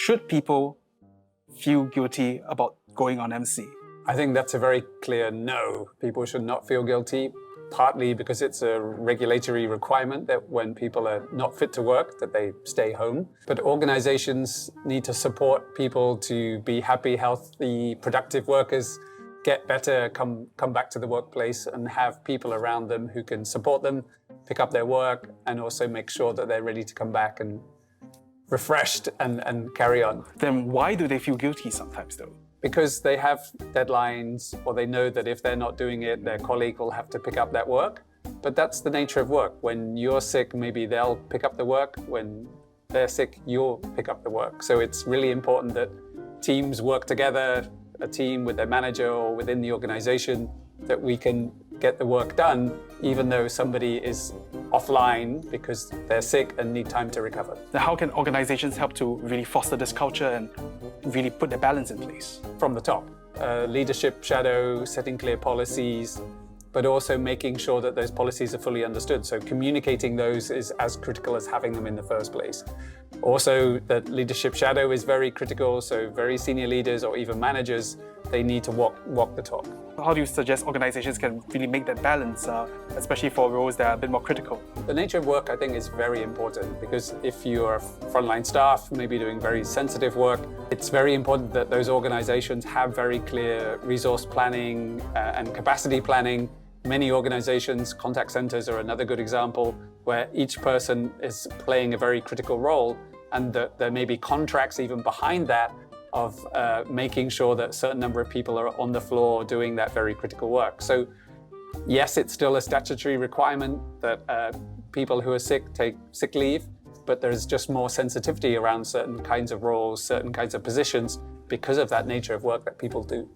Should people feel guilty about going on MC? I think that's a very clear no. People should not feel guilty, partly because it's a regulatory requirement that when people are not fit to work, that they stay home. But organizations need to support people to be happy, healthy, productive workers, get better, come back to the workplace and have people around them who can support them, pick up their work, and also make sure that they're ready to come back and refreshed and carry on. Then why do they feel guilty sometimes though? Because they have deadlines, or they know that if they're not doing it, their colleague will have to pick up that work. But that's the nature of work. When you're sick, maybe they'll pick up the work. When they're sick, you'll pick up the work. So it's really important that teams work together, a team with their manager or within the organization, that we can get the work done, even though somebody is offline because they're sick and need time to recover. Now, how can organizations help to really foster this culture and really put the balance in place? From the top, leadership shadow, setting clear policies, but also making sure that those policies are fully understood. So communicating those is as critical as having them in the first place. Also, that leadership shadow is very critical. So very senior leaders or even managers, they need to walk the talk. How do you suggest organizations can really make that balance, especially for roles that are a bit more critical? The nature of work, I think, is very important, because if you are frontline staff, maybe doing very sensitive work, it's very important that those organizations have very clear resource planning and capacity planning. Many organizations, contact centers are another good example, where each person is playing a very critical role, and that there may be contracts even behind that of making sure that a certain number of people are on the floor doing that very critical work. So yes, it's still a statutory requirement that people who are sick take sick leave, but there's just more sensitivity around certain kinds of roles, certain kinds of positions, because of that nature of work that people do.